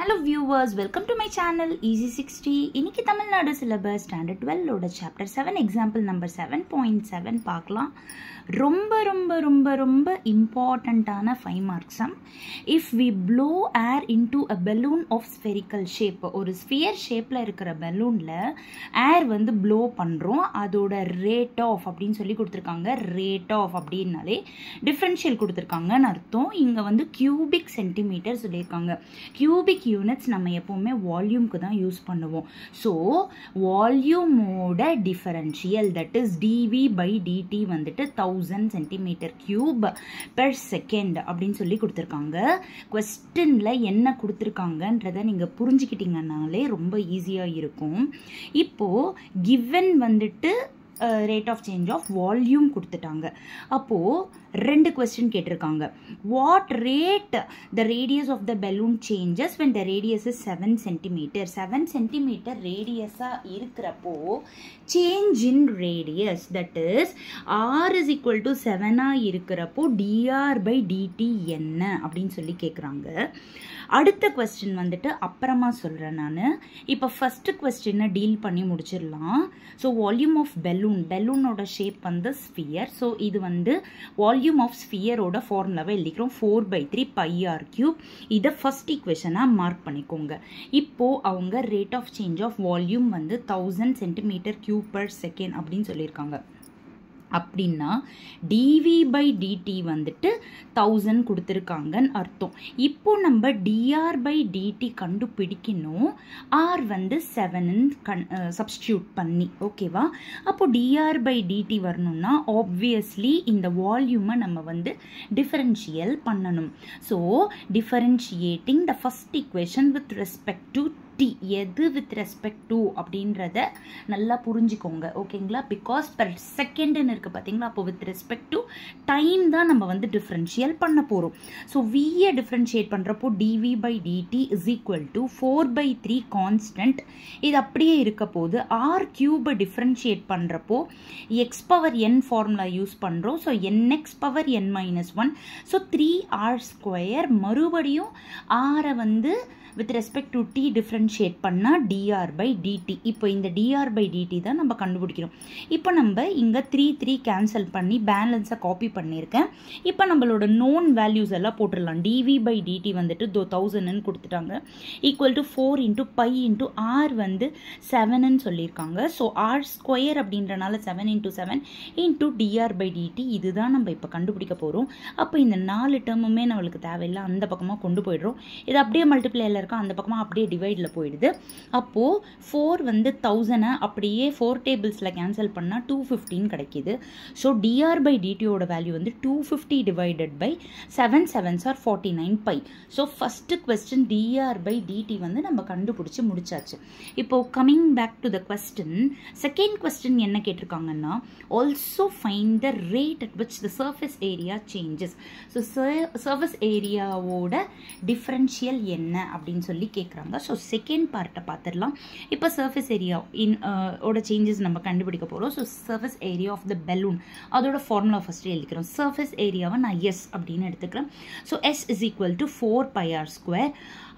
Hello viewers, welcome to my channel Easy 60. இன்னைக்கு Tamil Nadu syllabus standard 12 ஓட chapter 7 example number 7.7 பார்க்கலாம். ரொம்ப இம்பார்ட்டன்ட்டான 5 mark sum. If we blow air into a balloon of spherical shape, ஒரு sphere shapeல இருக்கிற balloonல air வந்து blow பண்றோம். அதோட rate of அப்படின்னு சொல்லி கொடுத்திருக்காங்க. rate of அப்படினாலே differential கொடுத்திருக்காங்கன்னு அர்த்தம். இங்க வந்து cubic centimeter சொல்லிருக்காங்க. cubic units நம்ம எப்பவுமே வால்யூம்க்கு தான் யூஸ் பண்ணுவோம். ஸோ வால்யூமோட differential that is dv by dt வந்துட்டு 1000 சென்டிமீட்டர் கியூப் பெர் செகண்ட் அப்படின்னு சொல்லி கொடுத்துருக்காங்க. கொஸ்டின்ல என்ன கொடுத்துருக்காங்கன்றதை நீங்க புரிஞ்சுக்கிட்டீங்கன்னாலே ரொம்ப ஈஸியா இருக்கும். இப்போ given வந்துட்டு rate of change of volume கொடுத்துட்டாங்க. அப்போ ரெண்டு question கேட்டிருக்காங்க. What rate the radius of the balloon changes when the radius is 7 cm? 7 cm radius இருக்கிறப்போ change in radius that is r is equal to 7 இருக்கிறப்போ dr by dt என்ன அப்படின்னு சொல்லி கேட்குறாங்க. அடுத்த கொஸ்டின் வந்துட்டு அப்புறமா சொல்கிறேன் நான். இப்போ ஃபர்ஸ்ட் கொஸ்டினை டீல் பண்ணி முடிச்சிடலாம். ஸோ வால்யூம் ஆஃப் பெலூனோட ஷேப் வந்து ஸ்பியர். ஸோ இது வந்து வால்யூம் ஆஃப் ஸ்பியரோட ஃபார்முலாவை எழுதிக்கிறோம் 4/3 πr3. இதை ஃபர்ஸ்ட் ஈக்குவேஷனாக மார்க் பண்ணிக்கோங்க. இப்போது அவங்க rate of change of volume வந்து 1000 சென்டிமீட்டர் கியூப் பெர் செகண்ட் அப்படின்னு சொல்லியிருக்காங்க. அப்படின்னா dv by dt வந்துட்டு 1000 கொடுத்துருக்காங்கன்னு அர்த்தம். இப்போ நம்ம dr by dt கண்டுபிடிக்கணும். r வந்து 7 சப்ஸ்டியூட் பண்ணி, ஓகேவா? அப்போ dr by dt வரணும்னா ஆப்வியஸ்லி இந்த வால்யூமை நம்ம வந்து டிஃபரன்ஷியல் பண்ணணும். So differentiating the first equation with respect to t எது வித் ரெஸ்பெக்ட் டு அப்படின்றத நல்லா புரிஞ்சுக்கோங்க, ஓகேங்களா? பிகாஸ் பெர் செகண்ட்னு இருக்கு பார்த்தீங்களா, அப்போ வித் ரெஸ்பெக்ட் டு டைம் தான் நம்ம வந்து டிஃப்ரென்ஷியல் பண்ண போகிறோம். ஸோ வியை டிஃப்ரென்ஷியேட் பண்ணுறப்போ dv by dt is equal to 4/3 constant. இது அப்படியே இருக்க போது r கியூபை டிஃப்ரென்ஷியேட் பண்ணுறப்போ x power n formula use பண்ணுறோம். So nx power n - 1. So 3r². மறுபடியும் r வந்து with respect to t differentiate பண்ணா dr by dt. இப்போ இந்த dr by dt தான் நம்ம கண்டுபிடிக்கிறோம். இப்போ நம்ம இங்க 3 கேன்சல் பண்ணி பேலன்ஸை காப்பி பண்ணியிருக்கேன். இப்போ நம்மளோட நோன் வேல்யூஸ் எல்லாம் போட்டுடலாம். dv by dt வந்துட்டு 1000 கொடுத்துட்டாங்க. Equal to 4 into pi into r வந்து 7 சொல்லியிருக்காங்க. ஸோ r² அப்படின்றனால 7 into 7 into dr by dt இதுதான் நம்ம இப்போ கண்டுபிடிக்க போகிறோம். அப்போ இந்த 4 டேர்முமே நம்மளுக்கு தேவையில்லை, அந்த பக்கமாக கொண்டு போயிடுறோம். இது அப்படியே மல்டிப்ளைல அந்த பக்கமா அப்படியே டிவைட்ல போயிடுது. அப்போ 4 வந்து 1000 அப்படியே 4 டேபிள்ஸ்ல கேன்சல் பண்ணா 215 கிடைக்குது. ஸோ dr by dt ஓட வேல்யூ வந்து 250 divided by 7 7s are 49 pi. So first question dr by dt வந்து நம்ம கண்டுபிடிச்சு முடிச்சாச்சு. இப்போ coming back to the question, second question என்ன கேட்டிருக்காங்கன்னா also find the rate at which the surface area changes. So surface ஏரியாவோட differential என்ன அப்படின்னு சொல்லி கேட்குறாங்க. ஸோ செகண்ட் பார்ட்டை பார்த்துடலாம். இப்போ சர்ஃபேஸ் ஏரியா ஓட சேஞ்சஸ் நம்ம கண்டுபிடிக்க போகிறோம். So surface area of the balloon அதோட ஃபார்முலா ஃபர்ஸ்ட் எழுதிக்கிறோம். சர்ஃபேஸ் ஏரியாவை நான் எஸ் அப்படின்னு எடுத்துக்கிறேன். So s is equal to 4πr².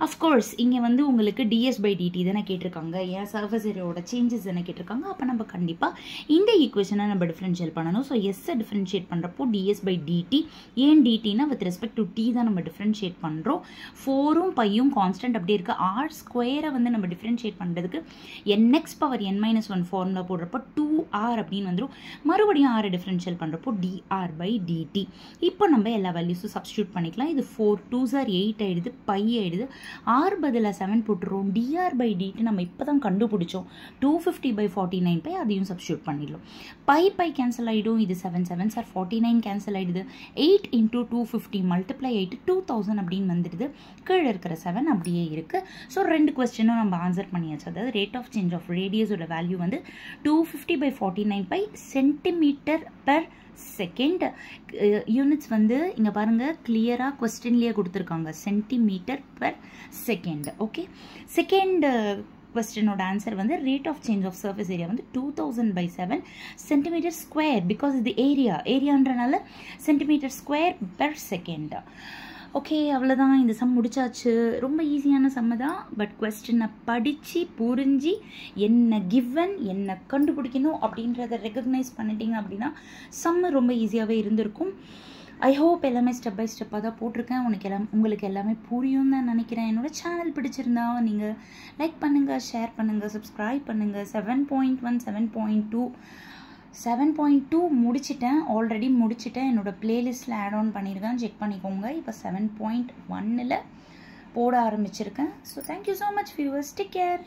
Of course இங்கே வந்து உங்களுக்கு ds by dt தானே கேட்டிருக்காங்க. ஏன் சர்ஃபேஸ் ஏரியாவோட சேஞ்சஸ் தானே கேட்டிருக்காங்க. அப்போ நம்ம கண்டிப்பாக இந்த ஈக்குவேஷனை நம்ம டிஃபரன்ஷியேட் பண்ணணும். ஸோ எஸ்ஸை டிஃபரன்ஷியேட் பண்ணுறப்போ ds by dt. ஏன் dtனா வித் ரெஸ்பெக்ட் டு t தான் நம்ம டிஃபரன்ஷியேட் பண்ணுறோம். 4ம் பையும் கான்ஸ்டன்ட் அப்படியே இருக்கு. r² வந்து நம்ம டிஃபரன்ஷியேட் பண்ணுறதுக்கு nx பவர் n - 1 ஃபார்முலா போடுறப்போ 2r அப்படின்னு வந்துடும். மறுபடியும் r டிஃபரன்ஷியல் பண்ணுறப்போ dr by dt. இப்போ நம்ம எல்லா வேல்யூஸும் சப்ஸ்டியூட் பண்ணிக்கலாம். இது 4 2s are 8 ஆயிடுது, பை ஆயிடுது. r பதிலாக 7 போட்டுருவோம். dr by dt நம்ம இப்போ தான் கண்டுபிடிச்சோம் 250/49 பை. அதையும் சப்ஸ்டியூட் பண்ணிடலாம். பை கேன்சல் ஆகிடும். இது 7 7s are 49 கேன்சல் ஆகிடுது. 8 into 250 மல்டிப்ளை ஆகிட்டு 2000 அப்படின்னு வந்துடுது. கீழே இருக்கிற 7 அப்படியே இருக்கு. ஸோ ரெண்டு கொஸ்டினும் நம்ம ஆன்சர் பண்ணியாச்சு. அதாவது ரேட் ஆஃப் சேஞ்ச் ஆஃப் ரேடியஸோட வேல்யூ வந்து 250/49 pi centimetre per second. Units வந்து இங்கே பாருங்கள் கிளியராக கொஸ்டின்லேயே கொடுத்துருக்காங்க, centimetre per second. Okay, second கொஸ்டினோட ஆன்சர் வந்து rate of change of surface area வந்து 2000/7 சென்டிமீட்டர் ஸ்கொயர். பிகாஸ் இது ஏரியான்றனால centimetre square per second. Okay, அவ்வளோதான். இந்த சம் முடிச்சாச்சு. ரொம்ப ஈஸியான சம்மு தான். பட் கொஸ்டினை படித்து புரிஞ்சு என்ன கிவன் என்ன கண்டுபிடிக்கணும் அப்படின்றத ரெகக்னைஸ் பண்ணிட்டீங்க அப்படின்னா சம்மு ரொம்ப ஈஸியாகவே இருந்திருக்கும். ஐ ஹோப் எல்லாமே ஸ்டெப் பை ஸ்டெப்பாக தான் போட்டிருக்கேன். உங்களுக்கு எல்லாமே புரியும் தான் நினைக்கிறேன். என்னோட சேனல் பிடிச்சிருந்தா நீங்கள் லைக் பண்ணுங்கள், ஷேர் பண்ணுங்கள், சப்ஸ்கிரைப் பண்ணுங்கள். 7.1 7.2 முடிச்சிட்டேன், ஆல்ரெடி முடிச்சிட்டேன். என்னோடய பிளேலிஸ்ட்டில் ஆட் ஆன் பண்ணியிருக்கேன், செக் பண்ணிக்கோங்க. இப்போ 7.1 போட ஆரம்பிச்சிருக்கேன். So thank you so much viewers, take care.